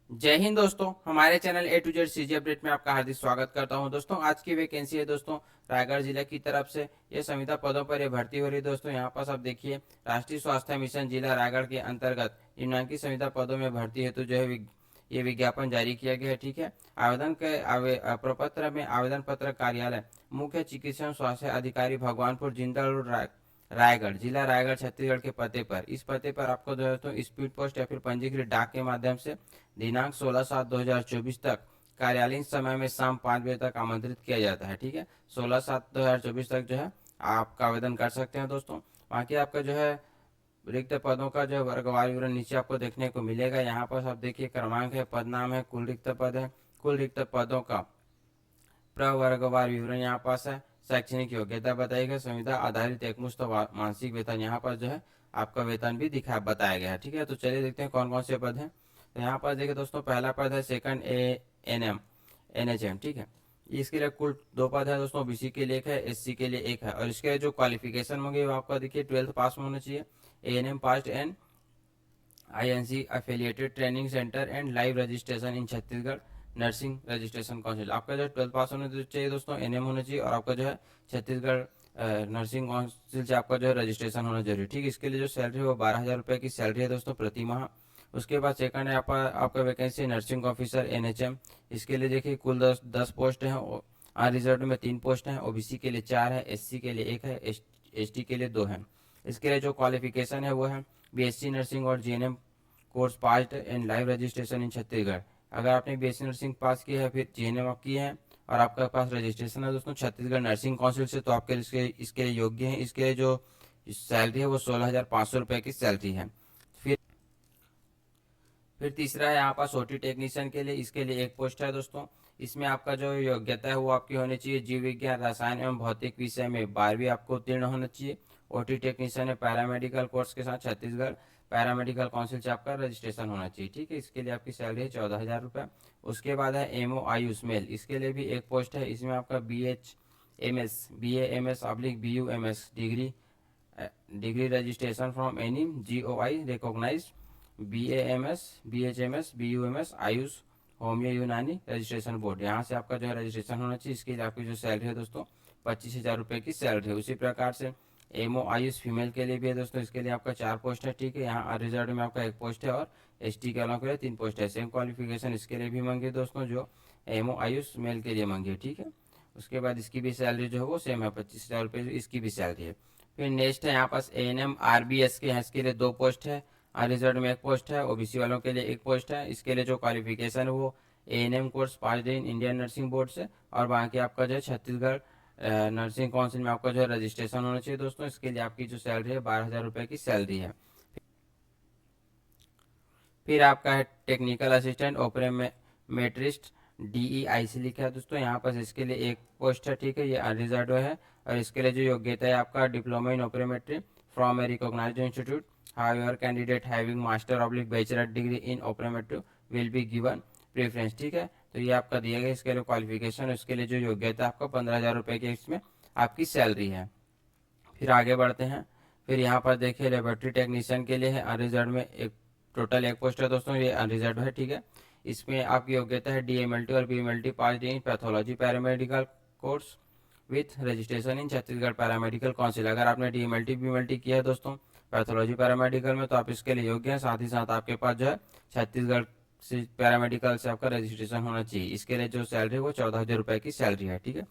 जय हिंद दोस्तों, हमारे channel A to Z CG update में आपका हार्दिक स्वागत करता हूं। दोस्तों आज की वैकेंसी है दोस्तों रायगढ़ जिले की तरफ से। ये संविदा पदों पर ये भर्ती हो रही है दोस्तों। यहाँ पास आप देखिए, राष्ट्रीय स्वास्थ्य मिशन जिला रायगढ़ के अंतर्गत निम्नलिखित की संविदा पदों में भर्ती हेतु जो है ये विज्ञापन जारी किया गया है। ठीक है, आवेदन के प्रपत्र में आवेदन पत्र कार्यालय मुख्य चिकित्सा स्वास्थ्य अधिकारी भगवानपुर जिंदल रोड रायगढ़ जिला रायगढ़ छत्तीसगढ़ के पते पर, इस पते पर आपको जो है तो स्पीड पोस्ट या फिर पंजीकृत डाक के माध्यम से दिनांक 16/7/2024 तक कार्यालयीन समय में शाम 5 बजे तक आमंत्रित किया जाता है। ठीक है, 16/7/2024 तक जो है आपका आवेदन कर सकते हैं दोस्तों। बाकी आपका जो है रिक्त पदों का जो वर्गवार विवरण नीचे आपको देखने को मिलेगा। यहाँ पर आप देखिए, क्रमांक है, पद नाम है, कुल रिक्त पद है, कुल रिक्त पदों का प्रवर्गवार विवरण यहाँ पास है। शैक्षणिक योग्यता बताई गई, संविदा आधारित एकमुश्त मासिक वेतन यहाँ पर जो है आपका वेतन भी दिखा बताया गया है। ठीक है, तो चलिए देखते हैं कौन कौन से पद हैं। तो यहाँ पर देखिए दोस्तों, पहला पद है सेकंड एएनएम एनएचएम। ठीक है, इसके लिए कुल 2 पद है दोस्तों। बीसी के लिए एक है, एससी के लिए एक है। और इसके जो क्वालिफिकेशन होंगे वो आपका देखिए 12th पास में होना चाहिए। ANM pass and INC affiliated training centre and live registration in Chhattisgarh nursing registration council. आपका जो 12th पास होना चाहिए दोस्तों, एनएम होना चाहिए, और आपका जो है छत्तीसगढ़ नर्सिंग काउंसिल से आपका जो है रजिस्ट्रेशन होना जरूरी। ठीक है, इसके लिए जो सैलरी है वो 12,000 रुपये की सैलरी है दोस्तों प्रति माह। उसके बाद सेकंड है आपका वैकेंसी नर्सिंग ऑफिसर एनएचएम। इसके लिए देखिए कुल 10 पोस्ट हैं। अनरिजर्व में 3 पोस्ट हैं, ओबीसी के लिए 4 है, एससी के लिए 1 है, एसटी के लिए 2 है। इसके लिए जो क्वालिफिकेशन है वो है बीएससी नर्सिंग और GNM course pass and live registration in Chhattisgarh. अगर आपने बीएससी नर्सिंग पास किया है, फिर जीएनएम आप किए हैं और आपके पास रजिस्ट्रेशन है दोस्तों छत्तीसगढ़ नर्सिंग काउंसिल से, तो आपके इसके लिए योग्य हैं। इसके लिए जो सैलरी है वो 16,500 रुपये की सैलरी है। फिर तीसरा है यहाँ पास ओटी टेक्नीशियन के लिए। इसके लिए एक पोस्ट है दोस्तों। इसमें आपका जो योग्यता है वो आपकी होनी चाहिए जीव विज्ञान रसायन एवं भौतिक विषय में 12वीं आपको उत्तीर्ण होना चाहिए। ओटी टेक्नीशियन है, पैरामेडिकल कोर्स के साथ छत्तीसगढ़ पैरामेडिकल काउंसिल से आपका रजिस्ट्रेशन होना चाहिए। ठीक है, इसके लिए आपकी सैलरी है 14,000 रुपये। उसके बाद है एमओ आयुष मेल। इसके लिए भी एक पोस्ट है। इसमें आपका BA MS degree registration from any GOI recognised BAMS BHMS BUMS AYUSH homeo Unani registration board, यहाँ से आपका जो है रजिस्ट्रेशन होना चाहिए। इसके लिए आपकी जो सैलरी है दोस्तों 25,000 रुपये की सैलरी है। उसी प्रकार से एमओ आयुष फीमेल के लिए भी है दोस्तों। इसके लिए आपका 4 पोस्ट है। ठीक है, यहाँ रिजर्व में आपका 1 पोस्ट है और एसटी के वालों के लिए 3 पोस्ट है। सेम क्वालिफिकेशन इसके लिए भी मांगी दोस्तों जो एमओ आयुष मेल के लिए मांगी है। ठीक है, उसके बाद इसकी भी सैलरी जो है वो सेम है, 25,000 रुपये इसकी भी सैलरी है। फिर नेक्स्ट है यहाँ पास एएनएम आरबीएस के हैं। इसके लिए 2 पोस्ट है, अनरिजर्व में 1 पोस्ट है, ओबीसी वालों के लिए 1 पोस्ट है। इसके लिए जो क्वालिफिकेशन है वो ANM course pass in Indian nursing board से, और बाकी आपका जो है छत्तीसगढ़ नर्सिंग काउंसिल में आपका जो है रजिस्ट्रेशन होना चाहिए दोस्तों। इसके लिए आपकी जो सैलरी है 12,000 रुपये की सैलरी है। फिर आपका है टेक्निकल असिस्टेंट ओपरेमेट्रिस्ट DEIC लिखा है दोस्तों। यहाँ पर इसके लिए 1 पोस्ट है। ठीक है, ये अनरिजर्व है, और इसके लिए जो योग्यता है आपका diploma in optometry from a recognised institute. However candidate having master oblique bachelor degree in optometry will be given preference. ठीक है, तो ये आपका दिया गया। इसके लिए क्वालिफिकेशन, इसके लिए जो योग्यता है आपका 15,000 रुपये की इसमें आपकी सैलरी है। फिर आगे बढ़ते हैं। फिर यहाँ पर देखिए लेबोरेटरी टेक्नीशियन के लिए है, अनरिजर्व में टोटल 1 पोस्ट है दोस्तों, ये अनरिजर्व है। ठीक है, इसमें आपकी योग्यता है DMLT और BMLT pass in pathology paramedical course with registration in Chhattisgarh paramedical council. अगर आपने DMLT BMLT किया है दोस्तों पैथोलॉजी पैरामेडिकल में, तो आप इसके लिए योग्य हैं। साथ ही साथ आपके पास जो है छत्तीसगढ़ से पैरामेडिकल से आपका रजिस्ट्रेशन होना चाहिए। इसके लिए जो सैलरी है वो 14,000 रुपये की सैलरी है। ठीक है,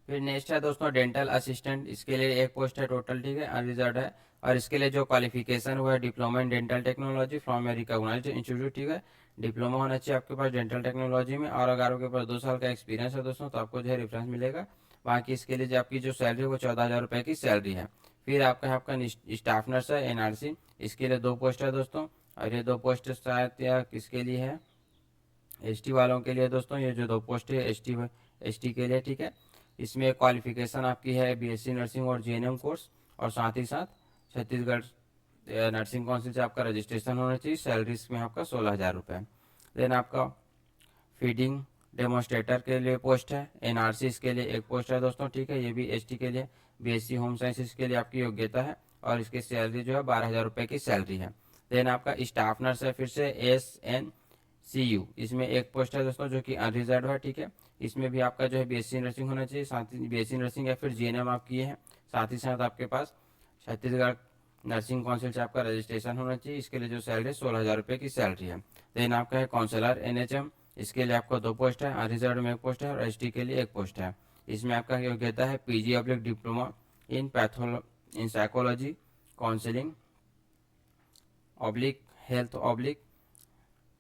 फिर नेक्स्ट है दोस्तों डेंटल असिस्टेंट। इसके लिए 1 पोस्ट है टोटल। ठीक है, अनरिजर्व है, और इसके लिए जो क्वालिफिकेशन हुआ है diploma in dental technology from a recognised institute. ठीक है, डिप्लोमा होना चाहिए आपके पास डेंटल टेक्नोलॉजी में, और अगर आपके पास 2 साल का एक्सपीरियंस है दोस्तों तो आपको जो है रेफरेंस मिलेगा। बाकी इसके लिए जो आपकी जो सैलरी है वो 14,000 रुपये की सैलरी है। फिर आपका स्टाफ नर्स है NRC। इसके लिए 2 पोस्ट है दोस्तों, और ये 2 पोस्ट शायद या किसके लिए है, एसटी वालों के लिए दोस्तों। ये जो 2 पोस्ट है एसटी के लिए। ठीक है, इसमें क्वालिफिकेशन आपकी है बीएससी नर्सिंग और जीएनएम कोर्स, और साथ ही साथ छत्तीसगढ़ नर्सिंग काउंसिल से आपका रजिस्ट्रेशन होना चाहिए। सैलरी इसमें आपका 16,000 रुपये। देन आपका फीडिंग डेमोन्स्ट्रेटर के लिए पोस्ट है NRC। इसके लिए 1 पोस्ट है दोस्तों। ठीक है, ये भी एसटी के लिए। बीएससी होम साइंस के लिए आपकी योग्यता है, और इसकी सैलरी जो है 12,000 रुपये की सैलरी है। देन आपका स्टाफ नर्स है फिर से ASN CU, इसमें एक पोस्ट है दोस्तों जो कि अनरिजर्व है, ठीक है। इसमें भी आपका जो है BSc नर्सिंग होना चाहिए, साथ ही BSc नर्सिंग या फिर GNM आप किए हैं, साथ ही साथ आपके पास छत्तीसगढ़ नर्सिंग काउंसिल से आपका रजिस्ट्रेशन होना चाहिए। इसके लिए जो सैलरी 16,000 रुपये की सैलरी है। देन आपका है काउंसलर NHM, इसके लिए आपको 2 पोस्ट है, अनरिजर्व में 1 पोस्ट है और ST के लिए 1 पोस्ट है। इसमें आपका योग्यता है PG diploma in in psychology counselling oblique health oblique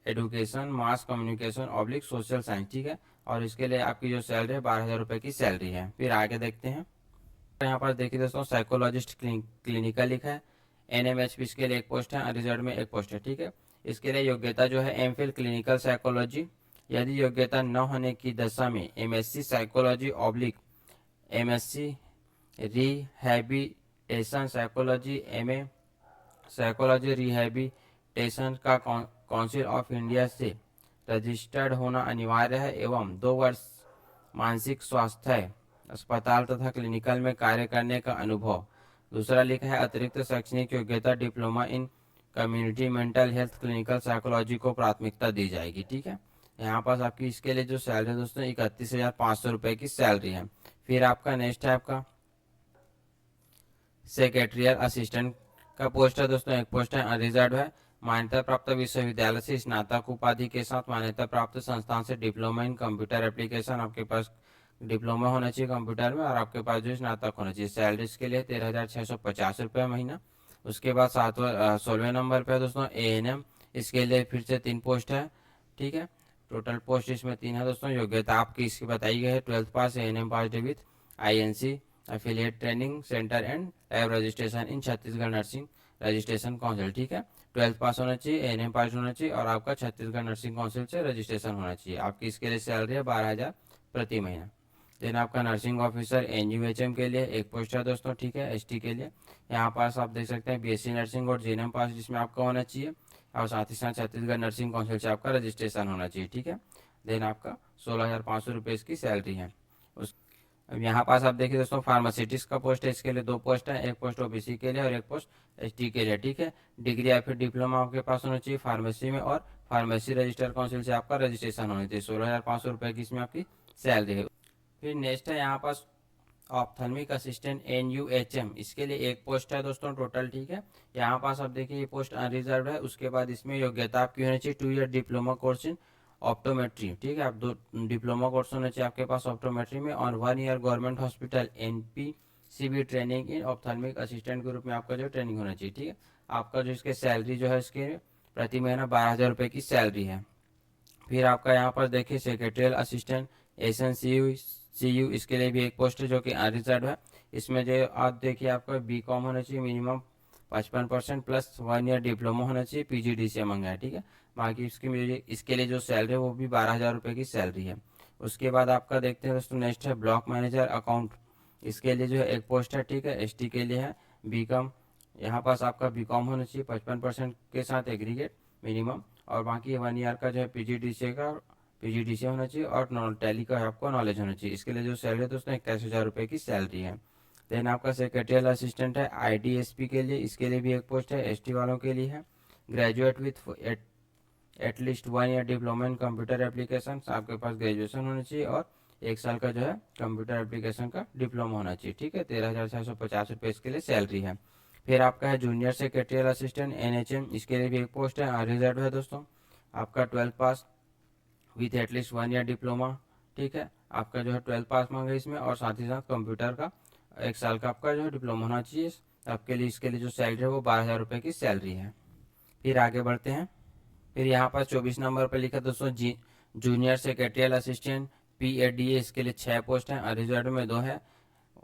education mass communication oblique social science, ठीक है। और इसके लिए आपकी जो सैलरी है 12,000 रुपये की सैलरी है। फिर आगे देखते हैं, यहाँ पर देखिए दोस्तों साइकोलॉजिस्ट क्लिनिकल लिखा है। NMHP इसके लिए 1 पोस्ट है, रिजल्ट में 1 पोस्ट है, ठीक है। इसके लिए योग्यता जो है MPhil क्लिनिकल साइकोलॉजी, यदि योग्यता न होने की दशा में MSc psychology oblique MSc rehabilitation psychology MA psychology rehabilitation का काउंसिल ऑफ इंडिया से रजिस्टर्ड होना अनिवार्य है एवं 2 वर्ष मानसिक स्वास्थ्य अस्पताल तथा क्लिनिकल में कार्य करने का अनुभव। दूसरा लिखा है अतिरिक्त शैक्षणिक योग्यता diploma in community mental health clinical psychology को प्राथमिकता दी जाएगी, ठीक है। यहाँ पास आपकी इसके लिए जो सैलरी है दोस्तों 31,500 रुपये की सैलरी है। फिर आपका नेक्स्ट है आपका सेक्रेटरियल असिस्टेंट का पोस्ट है दोस्तों, 1 पोस्ट है, अनरिजर्व है। मान्यता प्राप्त विश्वविद्यालय से स्नातक उपाधि के साथ मान्यता प्राप्त संस्थान से डिप्लोमा इन कंप्यूटर एप्लीकेशन, आपके पास डिप्लोमा होना चाहिए कंप्यूटर में और आपके पास जो स्नातक होना चाहिए। सैलरी के लिए 13,650 रुपये महीना। उसके बाद 16वें नंबर पे दोस्तों ANM, इसके लिए फिर से 3 पोस्ट है, ठीक है। टोटल पोस्ट इसमें 3 है दोस्तों। योग्यता आपकी इसकी बताई गई है 12th pass, ANM pass with INC affiliate training centre and lab registration in Chhattisgarh nursing registration council, ठीक है। 12th पास होना चाहिए, ANM पास होना चाहिए और आपका छत्तीसगढ़ नर्सिंग काउंसिल से रजिस्ट्रेशन होना चाहिए। आपकी इसके लिए सैलरी है 12,000 प्रति महीना। देन आपका नर्सिंग ऑफिसर NUHM के लिए 1 पोस्ट है दोस्तों, ठीक है। ST के लिए यहाँ पास आप देख सकते हैं BSc नर्सिंग और GNM पास जिसमें आपका होना चाहिए और साथ ही साथ छत्तीसगढ़ नर्सिंग काउंसिल से आपका रजिस्ट्रेशन होना चाहिए, ठीक है। देन आपका 16,500 रुपये इसकी सैलरी है। उस अब यहाँ पास आप देखिए दोस्तों फार्मासिटिस्ट का पोस्ट है, इसके लिए 2 पोस्ट है, 1 पोस्ट OBC के लिए और 1 पोस्ट ST के लिए, ठीक है। डिग्री या फिर डिप्लोमा आपके पास होना चाहिए फार्मेसी में और फार्मेसी रजिस्टर काउंसिल से आपका रजिस्ट्रेशन होना चाहिए। 16,500 रुपये की इसमें आपकी सैलरी है। फिर नेक्स्ट है यहाँ पास ऑप्थेल्मिक असिस्टेंट NUHM, इसके लिए 1 पोस्ट है दोस्तों टोटल, ठीक है। यहाँ पास आप देखिए ये पोस्ट अनरिजर्व है। उसके बाद इसमें योग्यता आपकी होनी चाहिए 2 year diploma course in optometry, ठीक है। आप 2 डिप्लोमा कोर्स होना चाहिए आपके पास ऑप्टोमेट्री में और 1 year government hospital NPCB training in ophthalmic assistant के रूप में आपका जो ट्रेनिंग होना चाहिए, ठीक है। आपका जो इसके सैलरी जो है इसके प्रति महीना 12,000 रुपये की सैलरी है। फिर आपका यहाँ पर देखिए सेक्रेटरियल असिस्टेंट SNCU, इसके लिए भी 1 पोस्ट है जो कि अनरिजर्व है। इसमें जो आप देखिए आपका BCom होना चाहिए मिनिमम 55% प्लस 1 ईयर डिप्लोमा होना चाहिए, PGDCM मंगा है, ठीक है। बाकी इसके लिए जो सैलरी है वो भी 12,000 रुपये की सैलरी है। उसके बाद आपका देखते हैं दोस्तों नेक्स्ट है ब्लॉक मैनेजर अकाउंट, इसके लिए जो है 1 पोस्ट है, ठीक है। ST के लिए है BCom, यहाँ पास आपका BCom होना चाहिए 55% के साथ एग्रीगेट मिनिमम और बाकी 1 ईयर का जो है PGDCA होना चाहिए और टैली का आपको नॉलेज होना चाहिए। इसके लिए जो सैलरी है दोस्तों 21,000 रुपये की सैलरी है। देन आपका सेक्रेटरियल असिस्टेंट है IDSP के लिए, इसके लिए भी 1 पोस्ट है, ST वालों के लिए है। Graduate with at least 1 year diploma in computer application, आपके पास ग्रेजुएशन होना चाहिए और 1 साल का जो है कंप्यूटर एप्लीकेशन का डिप्लोमा होना चाहिए, ठीक है। 13,650 रुपये इसके लिए सैलरी है। फिर आपका है जूनियर सेक्रेटरियल असिस्टेंट NHM, इसके लिए भी 1 पोस्ट है, अनरिजर्व है दोस्तों। आपका 12th pass with at least 1 year diploma, ठीक है। आपका जो है 12th पास मांगा इसमें और साथ ही साथ कंप्यूटर का 1 साल का आपका जो है डिप्लोमा होना चाहिए आपके लिए। इसके लिए जो सैलरी है वो 12,000 रुपये की सैलरी है। फिर आगे बढ़ते हैं। फिर यहाँ पर 24 नंबर पर लिखा दोस्तों जूनियर सेक्रेटरियल असिस्टेंट PADA, इसके लिए 6 पोस्ट हैं, अनरिजर्व में 2 है,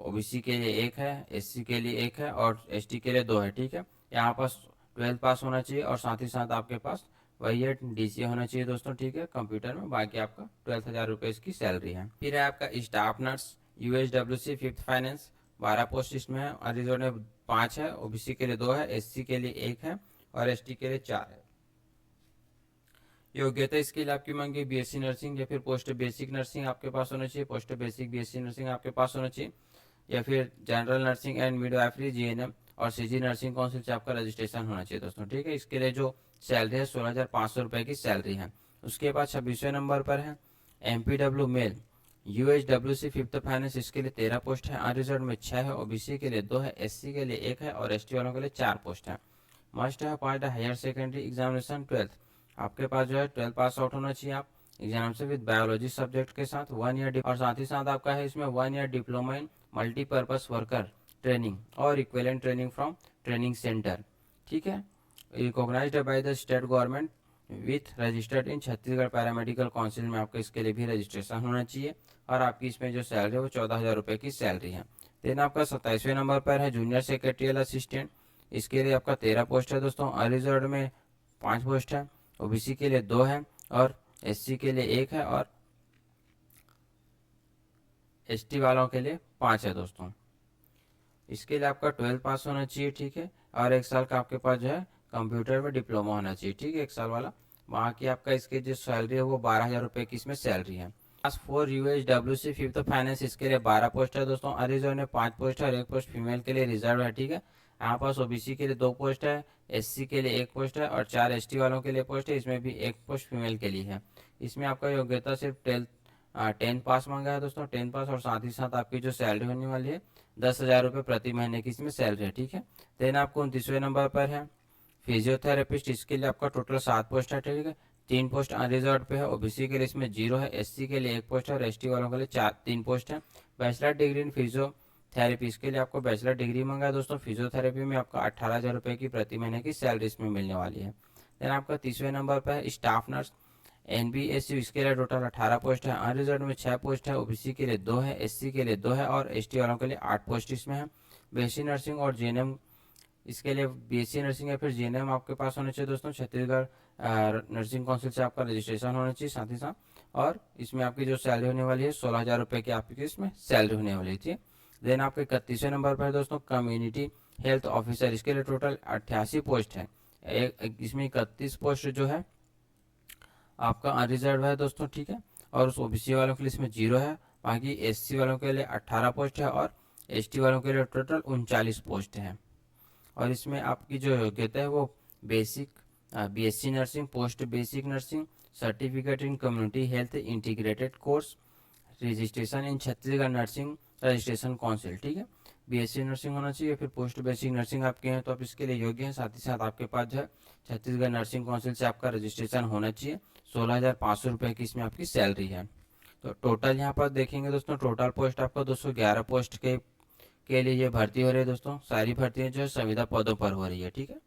OBC के लिए 1 है, SC के लिए 1 है और ST के लिए 2 है, ठीक है। यहाँ पास 12th पास होना चाहिए और साथ ही साथ आपके पास वही है DCA होना चाहिए दोस्तों, ठीक है, कंप्यूटर में। बाकी आपका 12,000 रुपये इसकी सैलरी है। फिर है आपका staff nurse USWC 5th finance, 12 post इसमें है, अनरिजर्व में 5 है, OBC के लिए 2 है, SC के लिए 1 है और ST के लिए 4 है। योग्यता इसके लिए आपकी मांगी BSc नर्सिंग या फिर पोस्ट बेसिक नर्सिंग आपके पास होना चाहिए, पोस्ट बेसिक BSc नर्सिंग आपके पास होना चाहिए या फिर general nursing and midwifery GNM और CG नर्सिंग काउंसिल से आपका रजिस्ट्रेशन होना चाहिए दोस्तों, ठीक है। इसके लिए जो सैलरी है 16,500 रुपये की सैलरी है। उसके बाद 26वें नंबर पर है MPW male UHWC fifth finance, इसके लिए 13 पोस्ट है। अनरिजर्व में 6 है, OBC के लिए 2 है, SC के लिए 1 है और ST वालों के लिए 4 पोस्ट है। मस्ट है point higher secondary examination 12th, आपके पास जो है 12 पास आउट होना चाहिए आप एग्जाम से विद बायोलॉजी सब्जेक्ट के साथ 1 ईयर, और साथ ही साथ आपका है इसमें 1 year diploma in multipurpose worker training और equivalent training from training centre, ठीक है। Recognized by the state government with registered in Chhattisgarh paramedical council में आपका इसके लिए भी रजिस्ट्रेशन होना चाहिए। और आपकी इसमें जो सैलरी है वो 14,000 रुपये की सैलरी है। देन आपका 27वें नंबर पर है जूनियर सेक्रेटरियल असिस्टेंट, इसके लिए आपका 13 पोस्ट है दोस्तों। अनरिजर्व में 5 पोस्ट है, OBC के लिए 2 है और SC के लिए 1 है और ST वालों के लिए 5 है दोस्तों। इसके लिए आपका 12 पास होना चाहिए, ठीक है, और 1 साल का आपके पास जो है कंप्यूटर में डिप्लोमा होना चाहिए, ठीक है, 1 साल वाला। वहाँ की आपका इसकी जो सैलरी है वो 12,000 रुपये की इसमें सैलरी है। क्लास 4 UHWC फिफ्थ फाइनेंस, इसके लिए 12 पोस्ट है दोस्तों। अनरिजर्व में 5 पोस्ट है और 1 पोस्ट फीमेल के लिए रिजर्व है, ठीक है। यहाँ पास OBC के लिए 2 पोस्ट है, SC के लिए 1 पोस्ट है और 4 ST वालों के लिए पोस्ट है, इसमें भी 1 पोस्ट फीमेल के लिए है। इसमें आपका योग्यता सिर्फ 10 पास मांगा है दोस्तों, 10 पास, और साथ ही साथ आपकी जो सैलरी होने वाली है 10,000 रुपये प्रति महीने की इसमें सैलरी है, ठीक है। देन आपको 29वें नंबर पर है फिजियोथेरेपिस्ट, इसके लिए आपका टोटल 7 पोस्ट है, ठीक है। 3 पोस्ट अनरिजर्व पे है, OBC के लिए इसमें 0 है, SC के लिए 1 पोस्ट है और ST वालों के लिए 3 पोस्ट है। बैचलर डिग्री इन फिजियोथेरेपी, इसके लिए आपको बैचलर डिग्री मांगा है दोस्तों। फिजियोथेरेपी में आपका 18,000 रुपये की प्रति महीने की सैलरी इसमें मिलने वाली है। देन आपका 30वें नंबर पर है स्टाफ नर्स NBSU, इसके लिए टोटल 18 पोस्ट है। अनरिजर्व में 6 पोस्ट है, OBC के लिए 2 है, SC के लिए 2 है और ST वालों के लिए 8 पोस्ट इसमें है। BSc नर्सिंग और JNM, इसके लिए BSc नर्सिंग या फिर JNM आपके पास होना चाहिए दोस्तों। छत्तीसगढ़ नर्सिंग काउंसिल से आपका रजिस्ट्रेशन होना चाहिए साथ ही साथ। और इसमें आपकी जो सैलरी होने वाली है 16,000 रुपये की आपकी इसमें सैलरी होने वाली थी। देन आपके 31वें नंबर पर है दोस्तों कम्युनिटी हेल्थ ऑफिसर, इसके लिए टोटल 88 पोस्ट है। इसमें 31 पोस्ट जो है आपका अनरिजर्व है दोस्तों, ठीक है, और उस OBC वालों के लिए इसमें 0 है। बाकी SC वालों के लिए 18 पोस्ट है और ST वालों के लिए टोटल 39 पोस्ट है। और इसमें आपकी जो योग्यता है वो basic BSc nursing, post basic nursing, certificate in community health integrated course, registration in Chhattisgarh nursing registration council, ठीक है। BSc नर्सिंग होना चाहिए, फिर पोस्ट बेसिक नर्सिंग आपके हैं तो आप इसके लिए योग्य हैं। साथ ही साथ आपके पास जो है छत्तीसगढ़ नर्सिंग काउंसिल से आपका रजिस्ट्रेशन होना चाहिए। 16,500 रुपये की इसमें आपकी सैलरी है। तो टोटल यहाँ पर देखेंगे दोस्तों, टोटल पोस्ट आपका 211 पोस्ट के लिए ये भर्ती हो रही है दोस्तों। सारी भर्तियाँ जो है संविदा पदों पर हो रही है, ठीक है।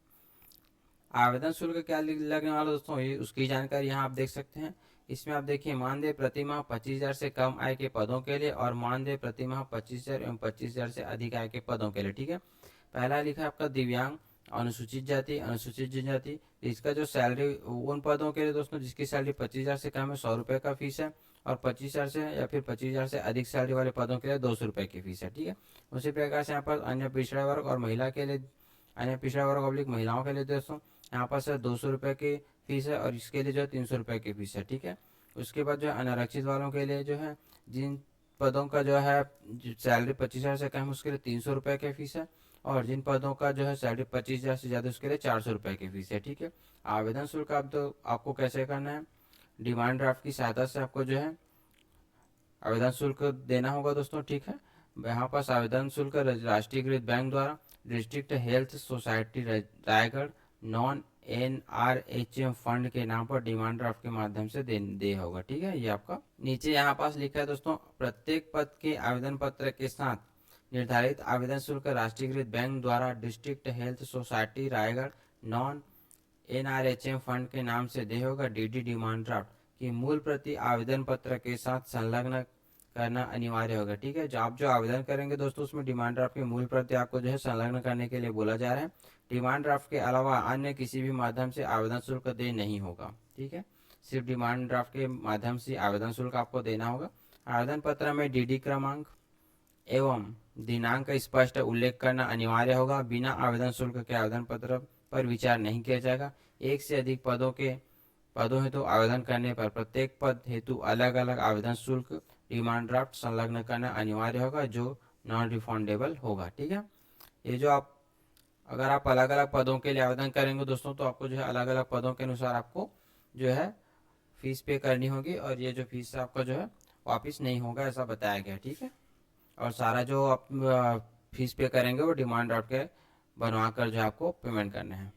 आवेदन शुल्क क्या लगने वाला दोस्तों, ये उसकी जानकारी यहाँ आप देख सकते हैं। इसमें आप देखिए मानदेय प्रतिमाह 25,000 से कम आय के पदों के लिए और मानदेय प्रतिमाह 25,000 एवं 25,000 से अधिक आय के पदों के लिए, ठीक है। पहला लिखा है आपका दिव्यांग, अनुसूचित जाति, अनुसूचित जनजाति, इसका जो सैलरी उन पदों के लिए दोस्तों जिसकी सैलरी 25,000 से कम है 100 रुपये का फीस है, और 25,000 से या फिर 25,000 से अधिक सैलरी वाले पदों के लिए 200 रुपये की फीस है, ठीक है। उसी प्रकार से यहाँ पर अन्य पिछड़ा वर्ग और महिला के लिए, अन्य पिछड़ा वर्ग ऑब्लिक महिलाओं के लिए दोस्तों यहाँ पर से 200 रुपये की फीस है और इसके लिए जो है 300 रुपये की फीस है, ठीक है। उसके बाद जो है अनारक्षित वालों के लिए जो है जिन पदों का जो है सैलरी 25,000 से कम उसके लिए 300 रुपये की फीस है, और जिन पदों का जो है सैलरी 25,000 से ज़्यादा उसके लिए 400 रुपये की फीस है, ठीक है। आवेदन शुल्क आपको कैसे करना है, डिमांड ड्राफ्ट की सहायता से आपको जो है आवेदन शुल्क देना होगा दोस्तों, ठीक है। यहाँ पास आवेदन शुल्क राष्ट्रीयकृत बैंक द्वारा district health society Raigarh non NRHM fund के नाम पर डिमांड ड्राफ्ट के माध्यम से दे होगा, ठीक है। ये आपका नीचे यहाँ पास लिखा है दोस्तों, प्रत्येक पद के आवेदन पत्र के साथ निर्धारित आवेदन शुल्क राष्ट्रीयकृत बैंक द्वारा district health society Raigarh non NRHM fund के नाम से दे होगा DD डिमांड ड्राफ्ट की मूल प्रति आवेदन पत्र के साथ संलग्न करना अनिवार्य होगा, ठीक है। जो आप जो आवेदन करेंगे दोस्तों उसमें डिमांड ड्राफ्ट की मूल प्रति आपको जो है संलग्न करने के लिए बोला जा रहा है। डिमांड ड्राफ्ट के अलावा अन्य किसी भी माध्यम से आवेदन शुल्क दे नहीं होगा, ठीक है। सिर्फ डिमांड ड्राफ्ट के माध्यम से आवेदन शुल्क आपको देना होगा। आवेदन पत्र में DD क्रमांक एवं दिनांक का स्पष्ट उल्लेख करना अनिवार्य होगा। बिना आवेदन शुल्क के आवेदन पत्र पर विचार नहीं किया जाएगा। एक से अधिक पदों हेतु आवेदन करने पर प्रत्येक पद हेतु अलग अलग आवेदन शुल्क डिमांड ड्राफ्ट संलग्न करना अनिवार्य होगा जो नॉन रिफंडेबल होगा, ठीक है। ये जो अगर आप अलग अलग पदों के लिए आवेदन करेंगे दोस्तों तो आपको जो है अलग अलग पदों के अनुसार आपको जो है फीस पे करनी होगी और ये जो फीस आपका जो है वापस नहीं होगा, ऐसा बताया गया। ठीक है, और सारा जो आप फीस पे करेंगे वो डिमांड ड्राफ्ट के बनवा कर जो है आपको पेमेंट करना है।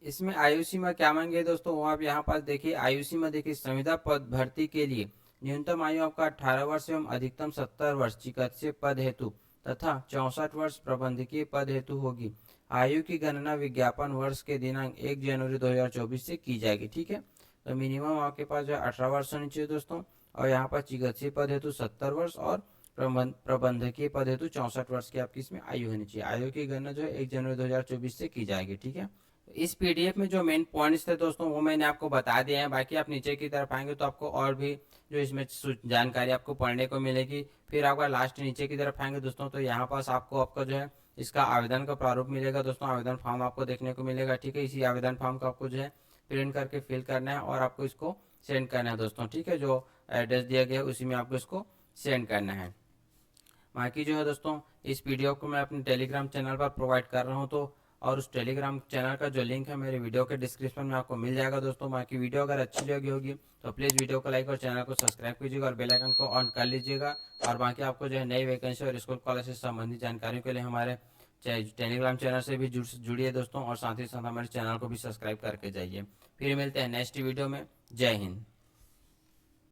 इसमें आयु सीमा क्या मांगी है दोस्तों, वो आप यहाँ पास देखिए। आयु सीमा देखिए, संविदा पद भर्ती के लिए न्यूनतम आयु आपका 18 वर्ष एवं अधिकतम 70 वर्ष चिकित्सीय पद हेतु तथा 64 वर्ष प्रबंधकीय पद हेतु होगी। आयु की गणना विज्ञापन वर्ष के दिनांक 1 जनवरी 2024 से की जाएगी। ठीक है, तो मिनिमम आपके पास जो है 18 वर्ष होनी चाहिए दोस्तों, और यहाँ पर चिकित्सीय पद हेतु 70 वर्ष और प्रबंधकीय पद हेतु 64 वर्ष की आपकी इसमें आयु होनी चाहिए। आयु की गणना जो है 1 जनवरी 2024 से की जाएगी। ठीक है, इस पीडीएफ में जो मेन पॉइंट्स थे दोस्तों वो मैंने आपको बता दिए हैं। बाकी आप नीचे की तरफ आएंगे तो आपको और भी जो इसमें जानकारी आपको पढ़ने को मिलेगी। फिर आपका लास्ट नीचे की तरफ आएंगे दोस्तों तो यहाँ पास आपको आपका जो है इसका आवेदन का प्रारूप मिलेगा दोस्तों। आवेदन फॉर्म आपको देखने को मिलेगा। ठीक है, इसी आवेदन फॉर्म को आपको जो है प्रिंट करके फिल करना है और आपको इसको सेंड करना है दोस्तों। ठीक है, जो एड्रेस दिया गया है उसी में आपको इसको सेंड करना है। बाकी जो है दोस्तों इस पीडीएफ को मैं अपने टेलीग्राम चैनल पर प्रोवाइड कर रहा हूँ, तो और उस टेलीग्राम चैनल का जो लिंक है मेरे वीडियो के डिस्क्रिप्शन में आपको मिल जाएगा दोस्तों। बाकी वीडियो अगर अच्छी लगी होगी तो प्लीज़ वीडियो को लाइक और चैनल को सब्सक्राइब कीजिएगा और बेल आइकन को ऑन कर लीजिएगा। और बाकी आपको जो है नई वैकेंसी और स्कूल कॉलेज से संबंधित जानकारियों के लिए हमारे टेलीग्राम चैनल से भी जुड़िए दोस्तों, और साथ ही साथ हमारे चैनल को भी सब्सक्राइब करके जाइए। फिर मिलते हैं नेक्स्ट वीडियो में। जय हिंद।